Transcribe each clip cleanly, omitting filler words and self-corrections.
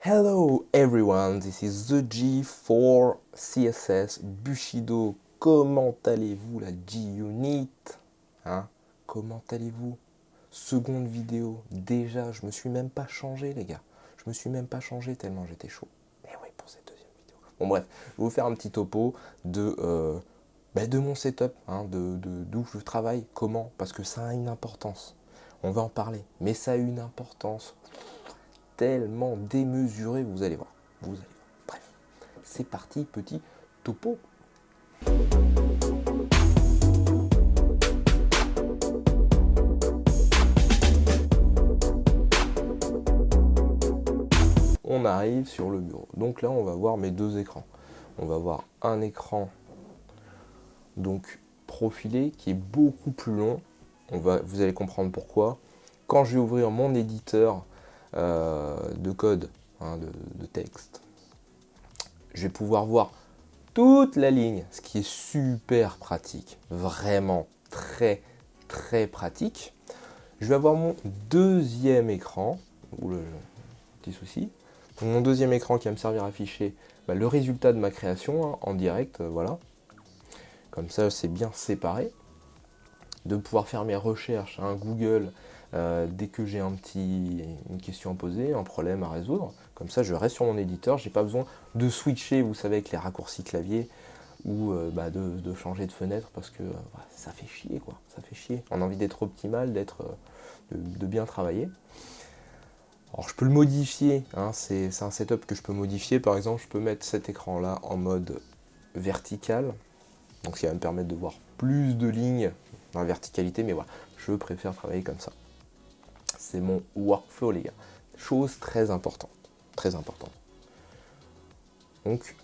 Hello everyone, this is the G4 CSS Bushido. Comment allez-vous la G-Unit? Hein? Comment allez-vous? Seconde vidéo, déjà, je me suis même pas changé les gars. Je me suis même pas changé tellement j'étais chaud. Mais oui, pour cette deuxième vidéo. Bon bref, je vais vous faire un petit topo de mon setup, hein, d'où je travaille, comment, parce que ça a une importance. On va en parler, mais ça a une importance tellement démesuré, vous allez voir. Vous allez voir. Bref, c'est parti, petit topo. On arrive sur le bureau. Donc là, on va voir mes deux écrans. On va voir un écran donc profilé qui est beaucoup plus long. Vous allez comprendre pourquoi. Quand je vais ouvrir mon éditeur de code, hein, de texte, je vais pouvoir voir toute la ligne, ce qui est super pratique, vraiment très très pratique. Je vais avoir mon deuxième écran, ou le petit souci, donc mon deuxième écran qui va me servir à afficher le résultat de ma création, hein, en direct, voilà. Comme ça, c'est bien séparé. De pouvoir faire mes recherches, hein, Google, dès que j'ai une question à poser, un problème à résoudre. Comme ça, je reste sur mon éditeur, j'ai pas besoin de switcher, vous savez, avec les raccourcis clavier, ou de changer de fenêtre, parce que ça fait chier, quoi. Ça fait chier. On a envie d'être optimal, de bien travailler. Alors, je peux le modifier, hein, c'est un setup que je peux modifier. Par exemple, je peux mettre cet écran-là en mode vertical, donc ça va me permettre de voir plus de lignes dans la verticalité, mais voilà, je préfère travailler comme ça. C'est mon workflow, les gars. Chose très importante, très importante. Donc,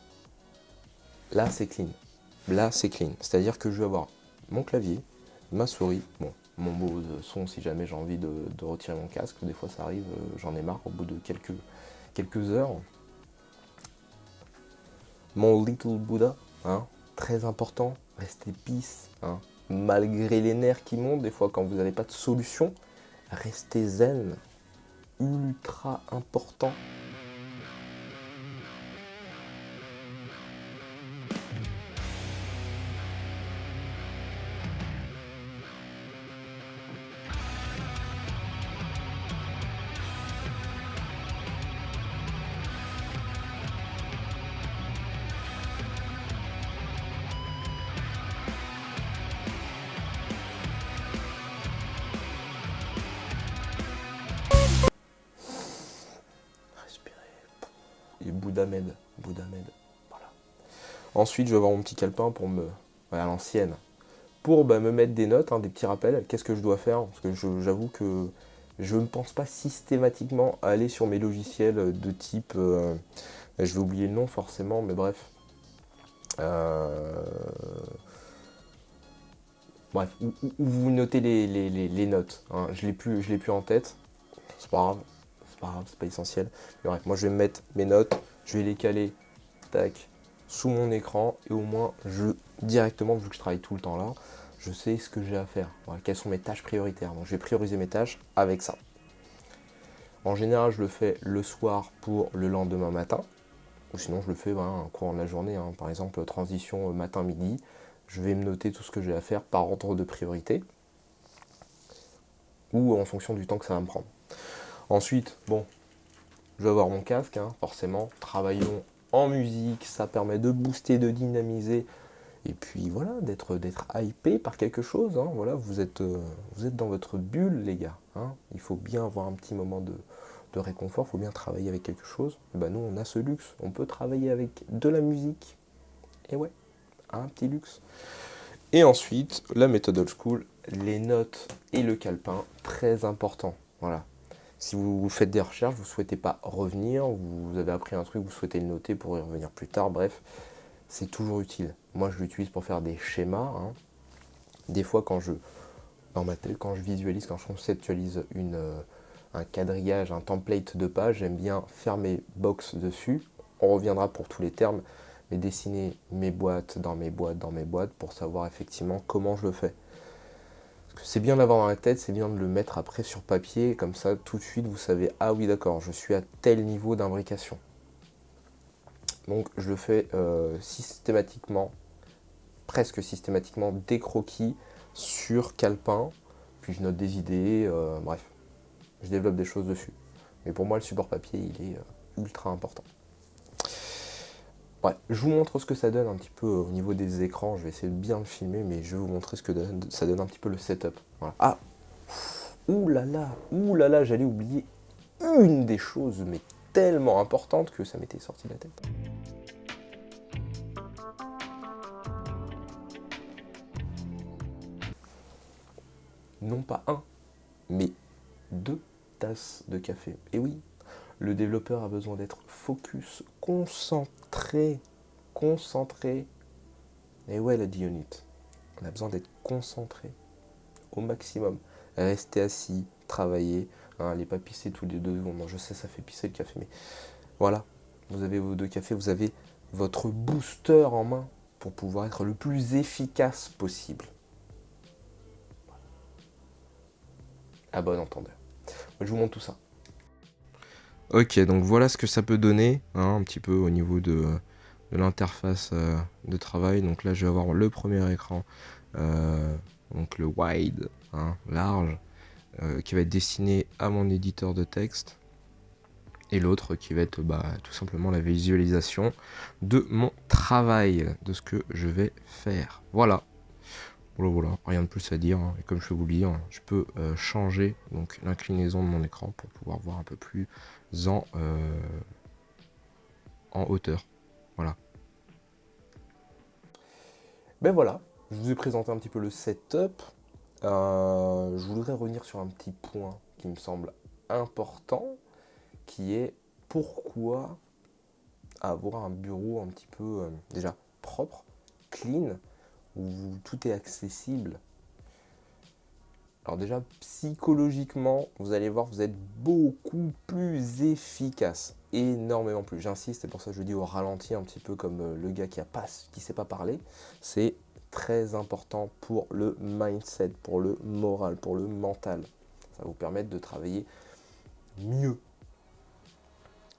là, c'est clean. Là, c'est clean. C'est-à-dire que je vais avoir mon clavier, ma souris, bon, mon beau son si jamais j'ai envie de retirer mon casque. Des fois, ça arrive, j'en ai marre au bout de quelques heures. Mon Little Buddha, hein, très important, restez peace, hein. Malgré les nerfs qui montent, des fois quand vous n'avez pas de solution, restez zen, ultra important. Respirez. Et Bouddha m'aide, voilà. Ensuite, je vais avoir mon petit calepin pour à l'ancienne, pour me mettre des notes, hein, des petits rappels. Qu'est-ce que je dois faire? Parce que j'avoue que je ne pense pas systématiquement à aller sur mes logiciels de type... je vais oublier le nom forcément, mais bref. Bref, où vous notez les notes, hein. Je l'ai plus en tête. C'est pas grave, c'est pas essentiel. Mais bref, moi je vais me mettre mes notes, je vais les caler, tac, sous mon écran, et au moins, directement, vu que je travaille tout le temps là, je sais ce que j'ai à faire. Voilà, quelles sont mes tâches prioritaires. Donc je vais prioriser mes tâches avec ça. En général, je le fais le soir pour le lendemain matin, ou sinon je le fais au cours de la journée, hein. Par exemple, transition matin-midi, je vais me noter tout ce que j'ai à faire par ordre de priorité, ou en fonction du temps que ça va me prendre. Ensuite, bon, je vais avoir mon casque, hein, forcément, travaillons en musique, ça permet de booster, de dynamiser, et puis voilà, d'être hypé par quelque chose, hein. Voilà, vous êtes dans votre bulle, les gars, hein. Il faut bien avoir un petit moment de réconfort, il faut bien travailler avec quelque chose. Et nous, on a ce luxe, on peut travailler avec de la musique, et ouais, un petit luxe. Et ensuite, la méthode old school, les notes et le calepin, très important, voilà. Si vous faites des recherches, vous ne souhaitez pas revenir, vous avez appris un truc, vous souhaitez le noter pour y revenir plus tard, bref, c'est toujours utile. Moi, je l'utilise pour faire des schémas, hein. Des fois, dans ma tête, quand je visualise, quand je conceptualise un quadrillage, un template de page, j'aime bien faire mes box dessus. On reviendra pour tous les termes, mais dessiner mes boîtes dans mes boîtes pour savoir effectivement comment je le fais. C'est bien d'avoir dans la tête, c'est bien de le mettre après sur papier, comme ça tout de suite vous savez, ah oui d'accord, je suis à tel niveau d'imbrication. Donc je le fais systématiquement, presque systématiquement, des croquis sur calepin, puis je note des idées, bref, je développe des choses dessus. Mais pour moi le support papier il est ultra important. Ouais, je vous montre ce que ça donne un petit peu au niveau des écrans, je vais essayer de bien le filmer, mais je vais vous montrer ce que ça donne un petit peu le setup. Voilà. Ah, ouh là là, j'allais oublier une des choses, mais tellement importante que ça m'était sorti de la tête. Non pas un, mais 2 tasses de café. Et oui, le développeur a besoin d'être focus, concentré. Et ouais, la Dionite, on a besoin d'être concentré au maximum. Rester assis, travailler, hein, allez pas pisser tous les 2 secondes. Non, je sais, ça fait pisser le café, mais voilà, vous avez vos 2 cafés, vous avez votre booster en main pour pouvoir être le plus efficace possible. À bon entendeur. Je vous montre tout ça. Ok, donc voilà ce que ça peut donner, hein, un petit peu au niveau de l'interface de travail. Donc là, je vais avoir le premier écran, donc le wide, hein, large, qui va être destiné à mon éditeur de texte. Et l'autre qui va être tout simplement la visualisation de mon travail, de ce que je vais faire. Voilà. Voilà, rien de plus à dire, hein. Et comme je peux vous le dire, je peux changer donc l'inclinaison de mon écran pour pouvoir voir un peu plus en, en hauteur. Voilà. Ben voilà, je vous ai présenté un petit peu le setup. Je voudrais revenir sur un petit point qui me semble important, qui est pourquoi avoir un bureau un petit peu déjà propre, clean, où tout est accessible. Alors déjà, psychologiquement, vous allez voir, vous êtes beaucoup plus efficace, énormément plus. J'insiste, c'est pour ça que je dis au ralenti, un petit peu comme le gars qui sait pas parler. C'est très important pour le mindset, pour le moral, pour le mental. Ça va vous permettre de travailler mieux.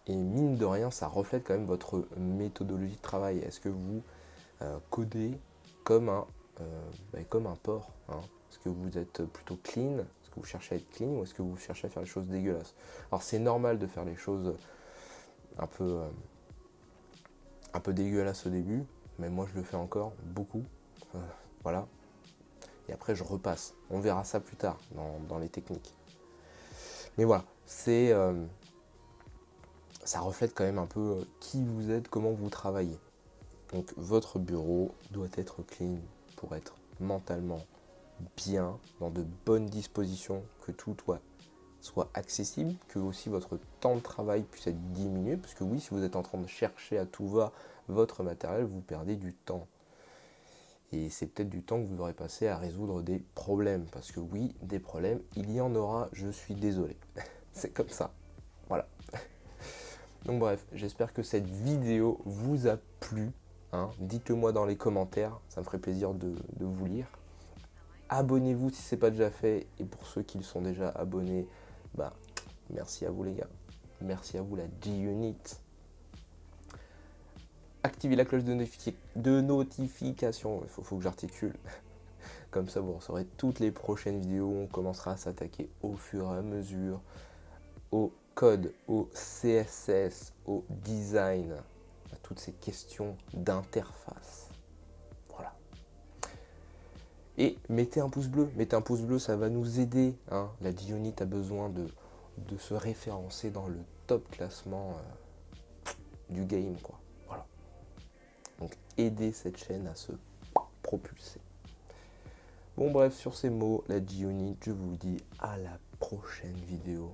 Et mine de rien, ça reflète quand même votre méthodologie de travail. Est-ce que vous codez comme un porc, hein? Est-ce que vous êtes plutôt clean? Est-ce que vous cherchez à être clean ou est-ce que vous cherchez à faire les choses dégueulasses? Alors c'est normal de faire les choses un peu dégueulasses au début, mais moi je le fais encore beaucoup. Voilà. Et après je repasse. On verra ça plus tard dans les techniques. Mais voilà, ça reflète quand même un peu qui vous êtes, comment vous travaillez. Donc votre bureau doit être clean pour être mentalement bien, dans de bonnes dispositions, que tout soit accessible, que aussi votre temps de travail puisse être diminué, parce que oui, si vous êtes en train de chercher à tout va votre matériel, vous perdez du temps. Et c'est peut-être du temps que vous aurez passé à résoudre des problèmes, parce que oui, des problèmes, il y en aura, je suis désolé. C'est comme ça. Voilà. Donc bref, j'espère que cette vidéo vous a plu. Hein. Dites-le moi dans les commentaires, ça me ferait plaisir de vous lire. Abonnez-vous si ce n'est pas déjà fait. Et pour ceux qui le sont déjà abonnés, merci à vous les gars. Merci à vous la G-Unit. Activez la cloche de notification. Il faut que j'articule. Comme ça, vous recevrez toutes les prochaines vidéos. On commencera à s'attaquer au fur et à mesure au code, au CSS, au design, à toutes ces questions d'interface. Voilà. Et mettez un pouce bleu, ça va nous aider. Hein. La G-Unit a besoin de se référencer dans le top classement du game, quoi. Voilà. Donc aidez cette chaîne à se propulser. Bon bref, sur ces mots, la G-Unit, je vous dis à la prochaine vidéo.